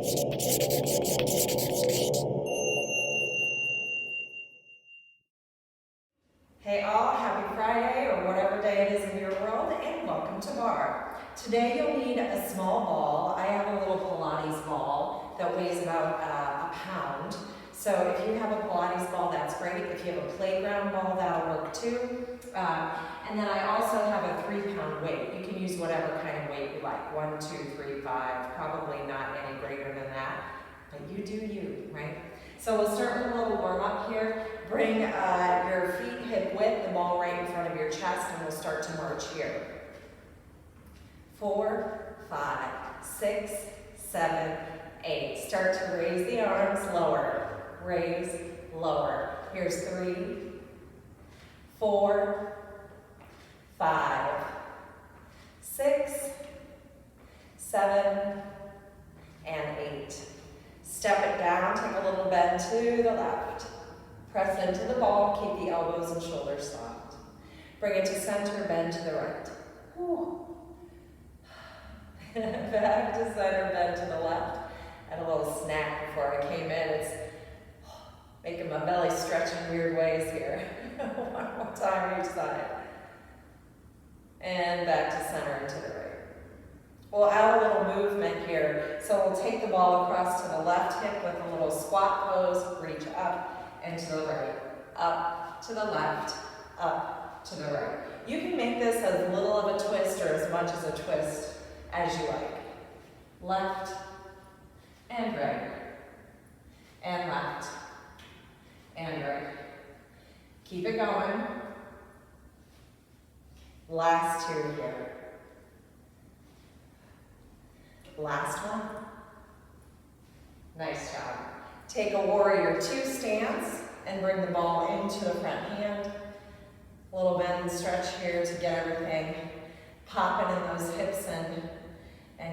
Hey all, happy Friday or whatever day it is in your world, and welcome to Barre. Today you'll need a small ball. I have a little Pilates ball that weighs about a pound. So if you have a Pilates ball, that's great. If you have a playground ball, that'll work too. And then I also have a 3-pound weight. You can use whatever kind of weight you like, 1, 2, 3, 5, probably not any greater than that, but you do you, right? So we'll start with a little warm up here. Bring your feet hip width, the ball right in front of your chest, and we'll start to march here. 4, 5, 6, 7, 8. Start to raise the arms, lower. Raise, lower. Here's 3, 4, 5, 6, 7, and 8. Step it down, take a little bend to the left. Press into the ball, keep the elbows and shoulders soft. Bring it to center, bend to the right. Whew. Back to center, bend to the left. And a little snack before I came in. It's making my belly stretch in weird ways here. One more time each side. And back to center and to the right. We'll add a little movement here. So we'll take the ball across to the left hip with a little squat pose, reach up and to the right, up to the left, up to the right. You can make this as little of a twist or as much as a twist as you like. Left and right, and left and right. Keep it going. Last 2 here. Last one. Nice job. Take a warrior 2 stance and bring the ball into the front hand. A little bend and stretch here to get everything popping in those hips and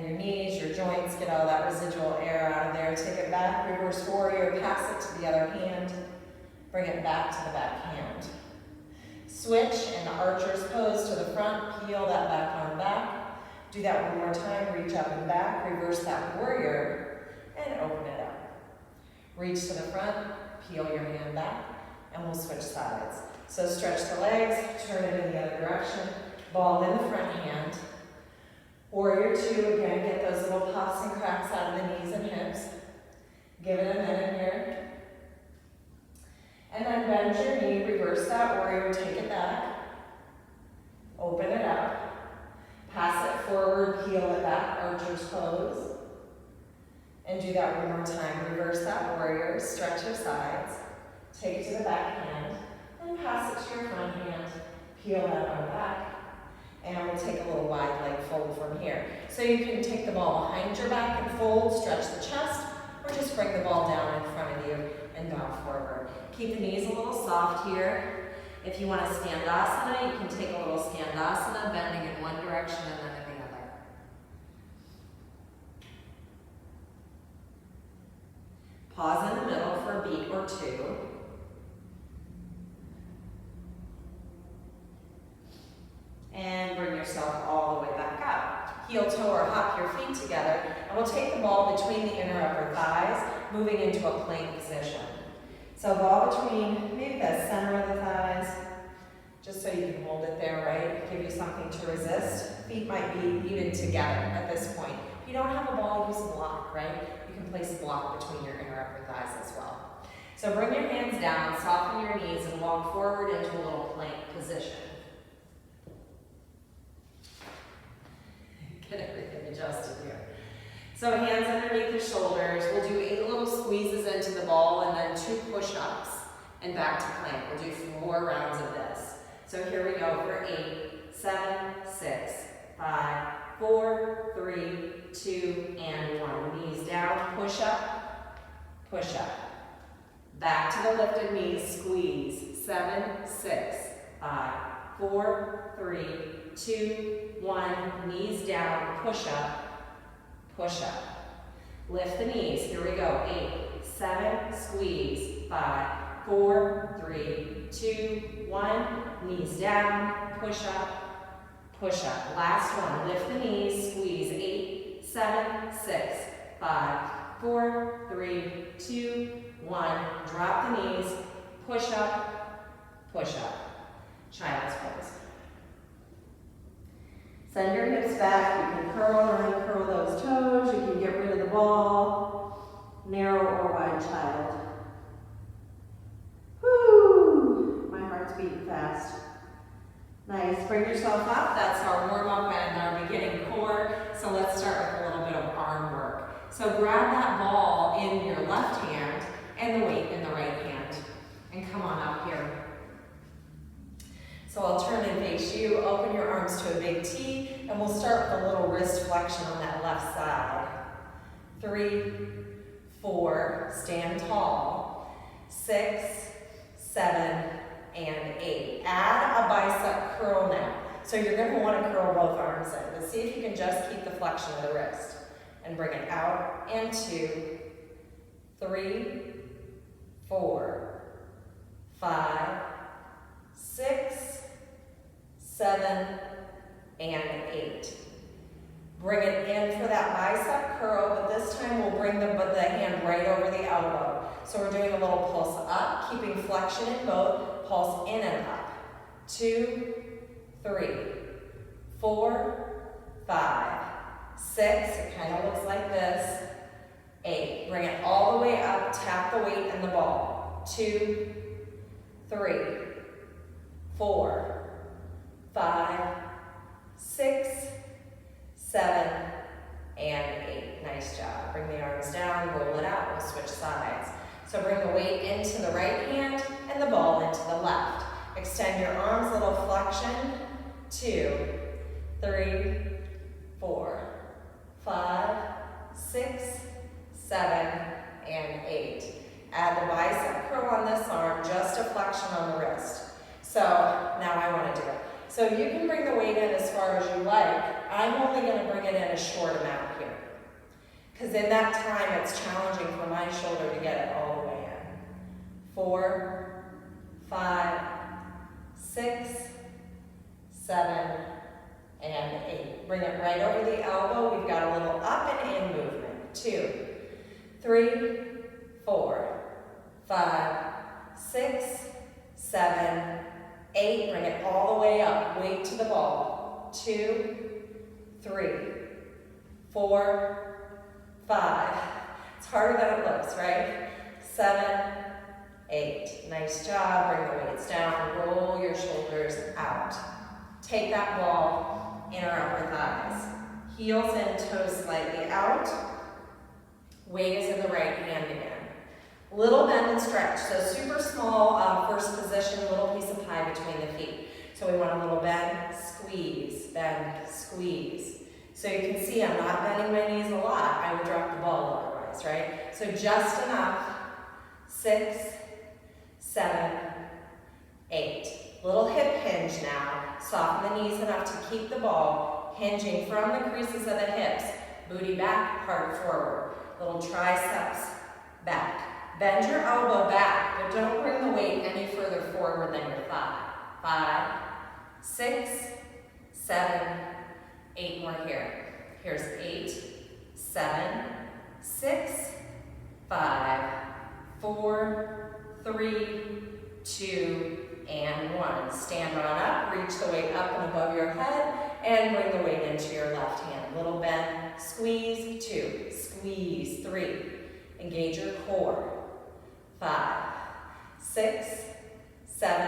your knees, your joints, get all that residual air out of there. Take it back, reverse warrior, pass it to the other hand. Bring it back to the back hand. Switch and archer's pose to the front, peel that back arm back. Do that one more time, reach up and back, reverse that warrior, and open it up. Reach to the front, peel your hand back, and we'll switch sides. So stretch the legs, turn it in the other direction, ball in the front hand. Warrior 2, again, get those little puffs and cracks out of the knees and hips. Give it a minute here. And then bend your knee, reverse that warrior, take it back. Open it up. Pass it forward, peel it back, archer's pose. And do that one more time. Reverse that warrior, stretch your sides. Take it to the back hand, and pass it to your front hand. Peel that arm back. And we'll take a little wide leg fold from here. So you can take the ball behind your back and fold, stretch the chest, or just bring the ball down in front of you and bow forward. Keep the knees a little soft here. If you want to standasana, you can take a little standasana, bending in one direction and then in the other. Pause in the middle for a beat or 2. And bring yourself all the way back up. Heel toe or hop your feet together, and we'll take the ball between the inner upper thighs, moving into a plank position. So ball between maybe the center of the thighs, just so you can hold it there, right? Give you something to resist. Feet might be even together at this point. If you don't have a ball, use a block, right? You can place a block between your inner upper thighs as well. So bring your hands down, soften your knees, and walk forward into a little plank position. Get everything adjusted here. So hands underneath the shoulders. We'll do 8 little squeezes into the ball and then 2 push-ups and back to plank. We'll do 4 rounds of this. So here we go for 8, 7, 6, 5, 4, 3, 2, and 1. Knees down, push up, push up. Back to the lifted knees, squeeze. 7, 6, 5, 4, 3, 2, 1. Knees down, push up, push up. Lift the knees. Here we go. 8, 7, squeeze. 5, 4, 3, 2, 1. Knees down, push up, push up. Last one. Lift the knees, squeeze. 8, 7, 6, 5, 4, 3, 2, 1. Drop the knees, push up, child's pose. Send your hips back. You can curl and uncurl those toes. You can get rid of the ball. Narrow or wide child. Woo! My heart's beating fast. Nice. Bring yourself up. That's our warm-up and our beginning core. So let's start with a little bit of arm work. So grab that ball in your left hand and the weight in the right hand. And come on up here. So I'll turn and face you. Open your arms to a big T. And we'll start with a little wrist flexion on that left side. 3, 4. Stand tall. 6, 7, and 8. Add a bicep curl now. So you're going to want to curl both arms in, but see if you can just keep the flexion of the wrist. And bring it out, and 2, 3, 4, 5, 6, 7, and 8. Bring it in for that bicep curl, but this time we'll bring the hand right over the elbow. So we're doing a little pulse up, keeping flexion in both, pulse in and up. 2, 3, 4, 5, 6, it kind of looks like this. 8, bring it all the way up, tap the weight and the ball. 2, 3, 4, 5, 6, 7, and 8. Nice job. Bring the arms down, roll it out, we'll switch sides. So bring the weight into the right hand and the ball into the left. Extend your arms, little flexion. 2, 3, 4, 5, 6, 7, and 8. Add the bicep curl on this arm, just a flexion on the wrist. So now I want to do it. So you can bring the weight in as far as you like. I'm only going to bring it in a short amount here. Because in that time, it's challenging for my shoulder to get it all the way in. 4, 5, 6, 7, and 8. Bring it right over the elbow. We've got a little up and in movement. 2, 3, 4, 5, 6, 7, 8. Bring it all the way up. Weight to the ball. 2, 3, 4, 5. It's harder than it looks, right? 7, 8. Nice job. Bring the weights down. Roll your shoulders out. Take that ball in or upper thighs. Heels in, toes slightly out. Weight is in the right hand again. Little bend and stretch. So super small first position, little piece of pie between the feet. So we want a little bend, squeeze, bend, squeeze. So you can see I'm not bending my knees a lot. I would drop the ball otherwise, right? So just enough. 6, 7, 8. Little hip hinge now. Soften the knees enough to keep the ball hinging from the creases of the hips. Booty back, heart forward. Little triceps back. Bend your elbow back, but don't bring the weight any further forward than your thigh. 5, 6, 7, 8 more here. Here's 8, 7, 6, 5, 4, 3, 2, and 1. Stand on up, reach the weight up and above your head, and bring the weight into your left hand. Little bend, squeeze, 2, squeeze, 3. Engage your core. 5, 6, 7,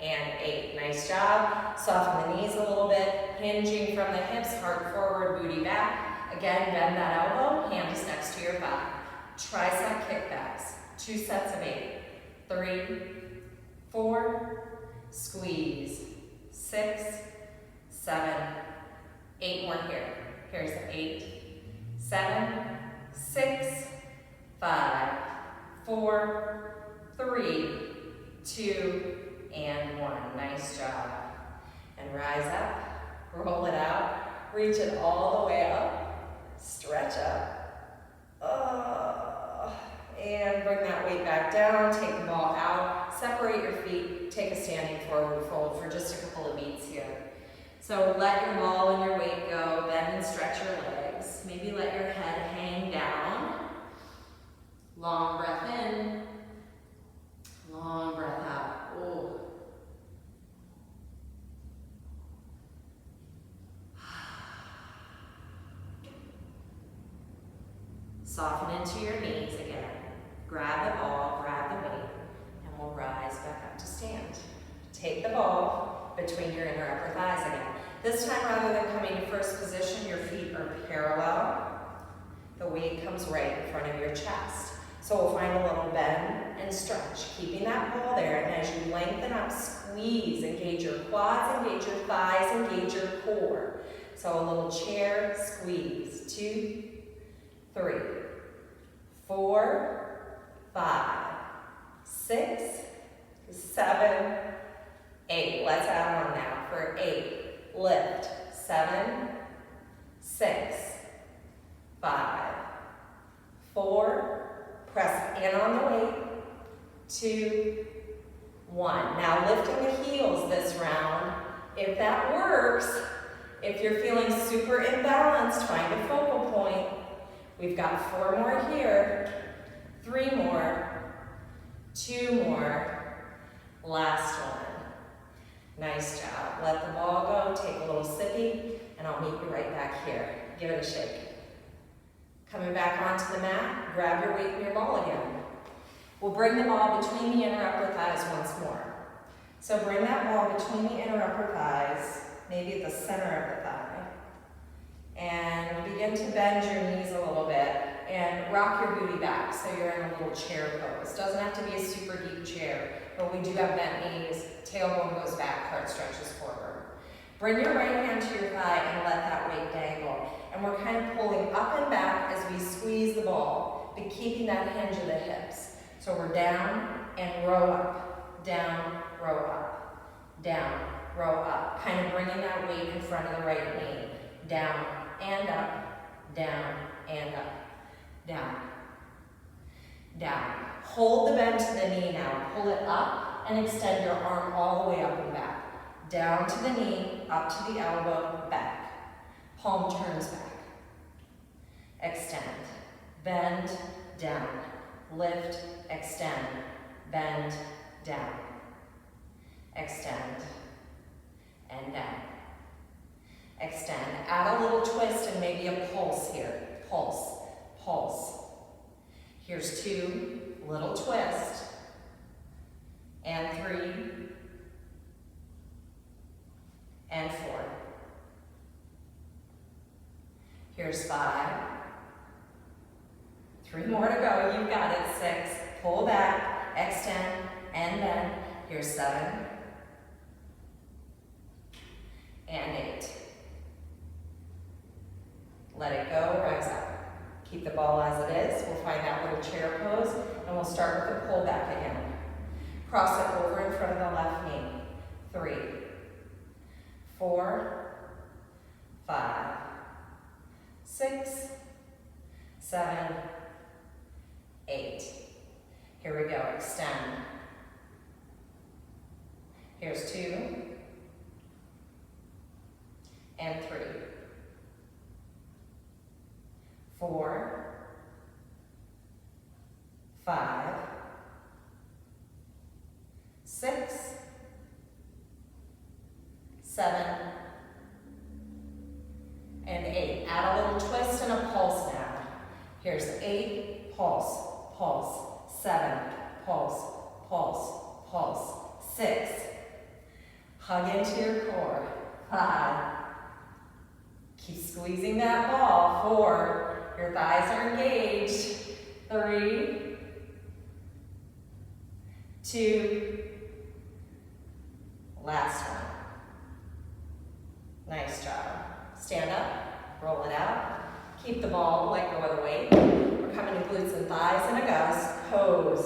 and 8. Nice job. Soften the knees a little bit, hinging from the hips, heart forward, booty back. Again, bend that elbow, hand is next to your thigh. Tricep kickbacks. 2 sets of 8. 3, 4, squeeze. 6, 7, 8 more here. Here's 8, 7, 6, 5, 4, 3, 2, and 1. Nice job. And rise up, roll it out, reach it all the way up, stretch up. And bring that weight back down, take the ball out, separate your feet, take a standing forward fold for just a couple of beats here. So let your ball and your weight go, bend and stretch your legs. Maybe let your head hang down. Soften into your knees again. Grab the ball, grab the weight, and we'll rise back up to stand. Take the ball between your inner upper thighs again. This time, rather than coming to first position, your feet are parallel. The weight comes right in front of your chest. So we'll find a little bend and stretch, keeping that ball there. And as you lengthen up, squeeze, engage your quads, engage your thighs, engage your core. So a little chair squeeze. 2, 3, 4, 5, 6, 7, 8. Let's add on now for 8. Lift. 7, 6, 5, 4, press in on the weight, 2, 1. Now lifting the heels this round. If that works, if you're feeling super imbalanced, find a focal point. We've got 4 more here, 3 more, 2 more, last one. Nice job. Let the ball go, take a little sippy, and I'll meet you right back here. Give it a shake. Coming back onto the mat, grab your weight and your ball again. We'll bring the ball between the inner upper thighs once more. So bring that ball between the inner upper thighs, maybe at the center of the thigh. And begin to bend your knees a little bit and rock your booty back so you're in a little chair pose. Doesn't have to be a super deep chair, but we do have bent knees, tailbone goes back, heart stretches forward. Bring your right hand to your thigh and let that weight dangle. And we're kind of pulling up and back as we squeeze the ball, but keeping that hinge of the hips. So we're down and row up, down, row up, down, row up. Kind of bringing that weight in front of the right knee. Down and up, down and up, down, down. Hold the bend to the knee now. Pull it up and extend your arm all the way up and back. Down to the knee, up to the elbow, back. Palm turns back. Extend, bend, down. Lift, extend, bend, down. Extend, and down. Extend. Add a little twist and maybe a pulse here. Pulse, pulse. Here's 2, little twist. And 3. And 4. Here's 5. 3 more to go. You've got it. 6. Pull back, extend, and then here's 7. And 8. Let it go, rise up. Keep the ball as it is. We'll find that little chair pose, and we'll start with the pull back again. Cross it over in front of the left knee. 3, 4, 5, 6, 7, 8. Here we go, extend. Here's 2, and 3. 4, 5, 6, 7, and 8. Add a little twist and a pulse now. Here's 8, pulse, pulse, 7, pulse, pulse, pulse, 6. Hug into your core. 5. Keep squeezing that ball. 4. Your thighs are engaged. 3, 2, last one. Nice job. Stand up, roll it out. Keep the ball, let go of the weight. We're coming to glutes and thighs in a gust. Pose.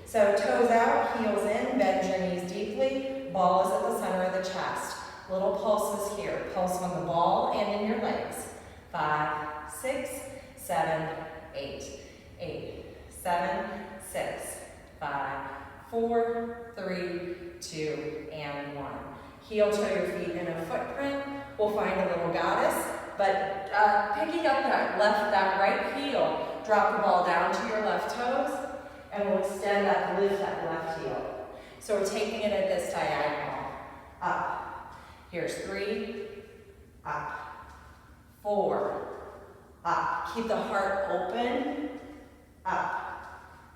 So toes out, heels in, bend your knees deeply. Ball is at the center of the chest. Little pulses here. Pulse on the ball and in your legs. 5, 6, 7, 8. 8, 7, 6, 5, 4, 3, 2, and 1. Heel toe your feet in a footprint. We'll find a little goddess, but picking up that right heel, drop the ball down to your left toes, and we'll extend that, lift that left heel. So we're taking it at this diagonal. Up. Here's 3, up. 4, up. up. Keep the heart open, up.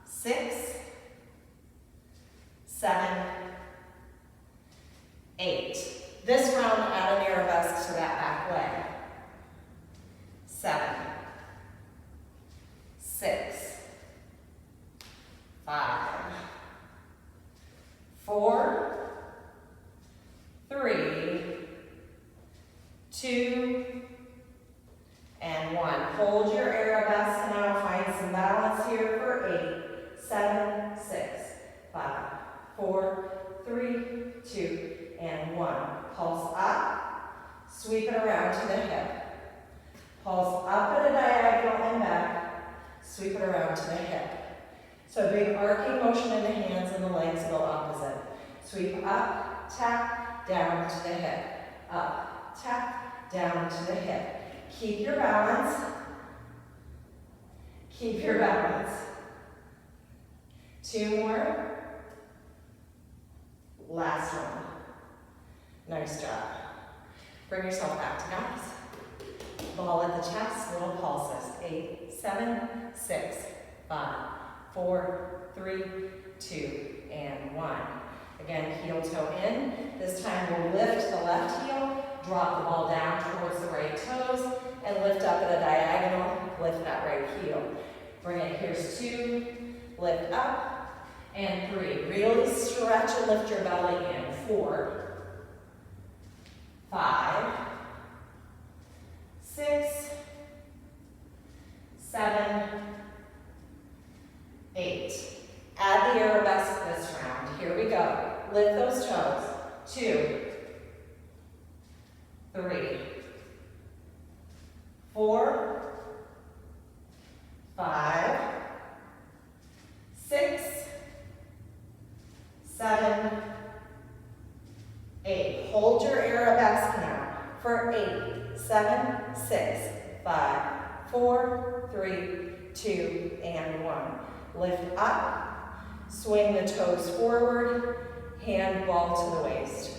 6, 7, 8. This round, add an arabesque to that back leg. 7, 6, 5, 4, 3, 2, and 1. Hold your arabesque now. Find some balance here for 8, 7, 6, 5, 4, 3, 2, and 1. Pulse up, sweep it around to the hip. Pulse up at a diagonal and back, sweep it around to the hip. So a big arcing motion in the hands and the legs go opposite. Sweep up, tap, down to the hip. Up, tap, down to the hip. Keep your balance. Keep your balance. 2 more. Last one. Nice job. Bring yourself back to guys. Ball at the chest, little pulses. 8, 7, 6, 5, 4, 3, 2, and 1. Again, heel toe in. This time we'll lift the left heel, drop the ball down towards the right toes, and lift up at a diagonal, lift that right heel. Bring it, here's 2, lift up, and 3. Really stretch and lift your belly in. 4, 5, 6, 7, 8. Add the arabesque this round. Here we go. Lift those toes. 2, 3, 4, 5, 6, 7, 8. Hold your arabesque now for 8, 7, 6, 5, 4, 3, 2, and 1. Lift up, swing the toes forward, hand ball to the waist.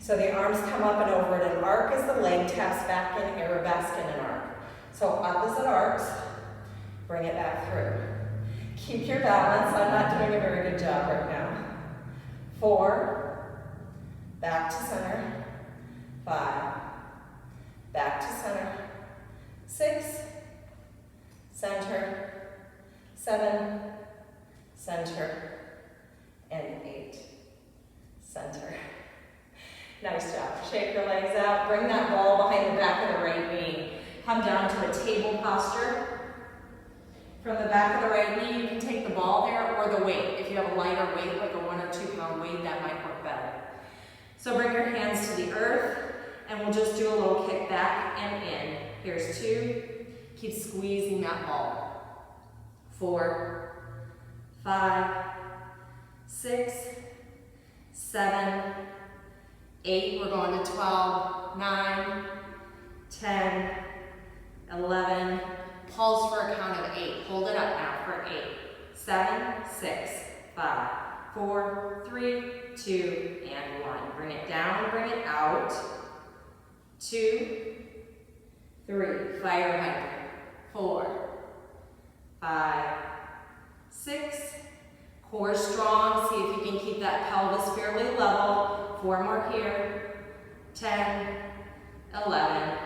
So the arms come up and over in an arc as the leg taps back in, arabesque in an arc. So opposite arcs, bring it back through. Keep your balance. I'm not doing a very good job right now. 4, back to center. 5, back to center. 6, center. 7, center. And 8, center. Nice job. Shake your legs out. Bring that ball behind the back of the right knee. Come down to a table posture. From the back of the right knee, you can take the ball there or the weight. If you have a lighter weight, like a 1 or 2 pound weight, that might work better. So bring your hands to the earth, and we'll just do a little kick back and in. Here's 2. Keep squeezing that ball. 4, 5, 6, 7, 8. We're going to 12, 9, 10, 11. Pulse for a count of 8. Hold it up now for 8, 7, 6, 5, 4, 3, 2, and 1. Bring it down, bring it out. 2, 3. Fire hydrant. 4, 5, 6. Core strong. See if you can keep that pelvis fairly level. 4 more here. 10, 11.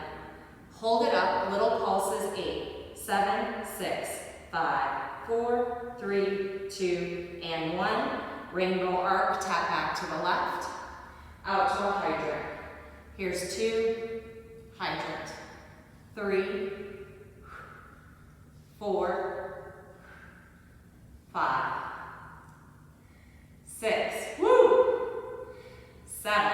Hold it up. Little pulses. 8, 7, 6, 5, 4, 3, 2, and 1. Rainbow arc, tap back to the left. Out to a hydrant. Here's 2, hydrant. 3, 4, 5, 6, woo! 7,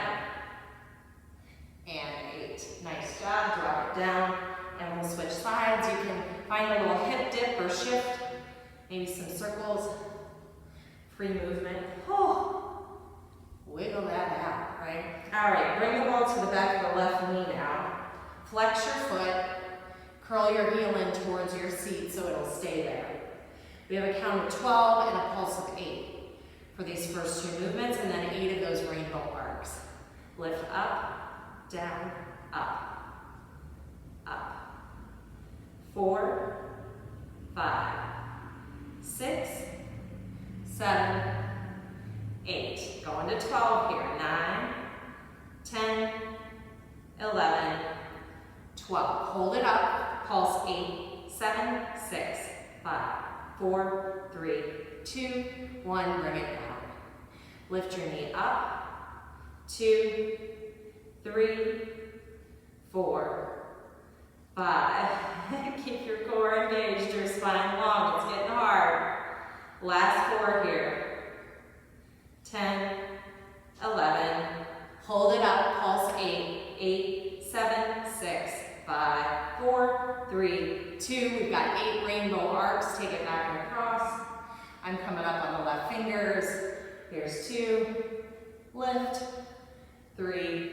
and 8. Nice job, drop it down. And we'll switch sides. You can find a little hip dip or shift, maybe some circles, free movement. Oh, wiggle that out, right? All right, bring the ball to the back of the left knee now. Flex your foot, curl your heel in towards your seat so it'll stay there. We have a count of 12 and a pulse of 8 for these first 2 movements, and then 8 of those rainbow arcs. Lift up, down, up, up. 4, 5, 6, 7, 8. Going to 12 here. 9, 10, 11, 12. Hold it up. Pulse 8, 7, 6, 5, 4, 3, 2, 1. Bring it down. Lift your knee up. 2, 3, 4, 5. Keep your core engaged, your spine long. It's getting hard. Last 4 here. 10, 11. Hold it up. Pulse 8, 8, 7, 6, 5, 4, 3, 2. We've got 8 rainbow arcs. Take it back and across. I'm coming up on the left fingers. Here's 2. Lift. 3.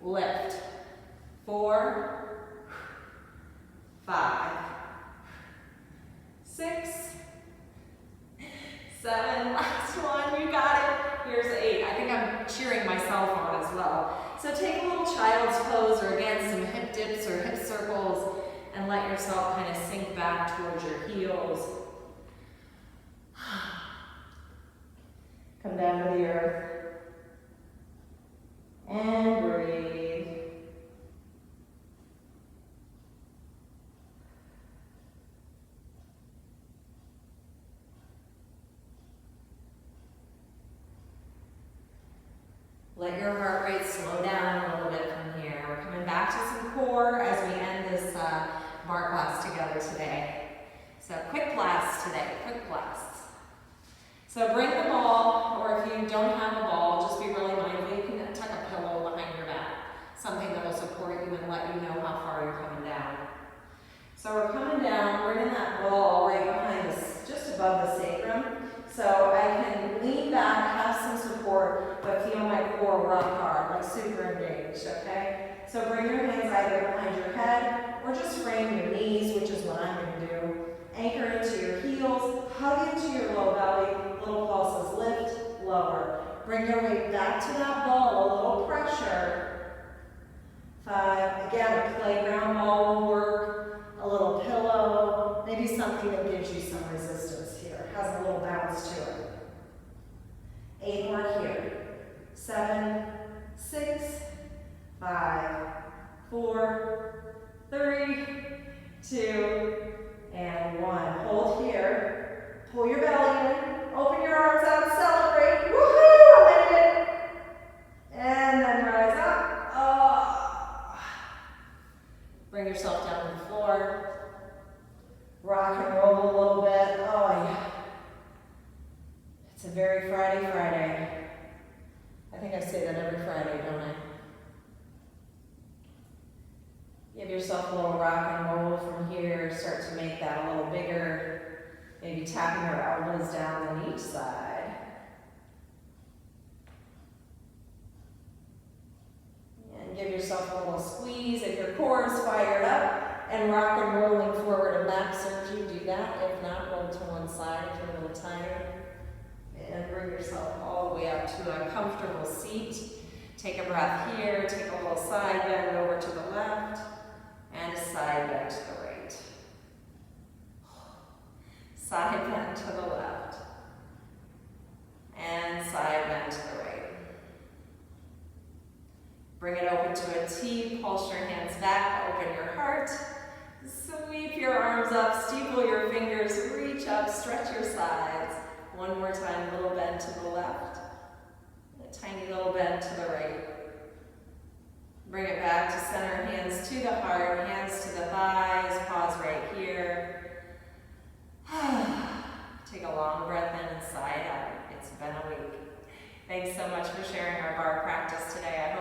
Lift. 4. 5. 6. 7. Last one. You got it. Here's 8. I think I'm cheering myself on as well. So take a little child's pose, or again, some hip dips or hip circles, and let yourself kind of sink back towards your heels. Come down to the earth. And breathe. Let your heart rate slow down a little bit from here. We're coming back to some core as we end this bar class together today. So quick blasts today, quick blasts. So bring the ball, or if you don't have a ball, just be really mindful. You can tuck a pillow behind your back, something that will support you and let you know how far you're coming down. So we're coming down, bringing that ball right behind us, just above the sacrum. So I can lean back, have some support, but feel my core rock hard, like super engaged, okay? So bring your hands either behind your head or just frame your knees, which is what I'm going to do. Anchor into your heels, hug into your low belly, little pulses, lift, lower. Bring your weight back to that ball, a little pressure. 5, again, a playground ball will work, a little pillow, maybe something that gives you some resistance here, has a little bounce to it. 8 more here. 7, 6, 5, 4, 3, 2, and 1. Hold here. Pull your belly in. Open your arms out. Celebrate. Woohoo! I made it. And then rise up. Oh. Bring yourself down to the floor. Rock and roll a little bit. Oh, yeah. It's a very Friday. I think I say that every Friday, don't I? Give yourself a little rock and roll from here. Start to make that a little bigger. Maybe tapping your elbows down on each side. And give yourself a little squeeze if your core is fired up. And rock and rolling forward, a back serves you. Do that. If not, roll to one side if you're a little tired. And bring yourself all the way up to a comfortable seat. Take a breath here. Take a little side bend over to the left. And a side bend to the right. Side bend to the left. And side bend to the right. Bring it open to a T. Pulse your hands back. Open your heart. Sweep your arms up. Steeple your fingers. Reach up. Stretch your sides. One more time. Little bend to the left. A tiny little bend to the right. Bring it back to center, hands to the heart, hands to the thighs, pause right here. Take a long breath in and sigh it out. It's been a week. Thanks so much for sharing our bar practice today. I hope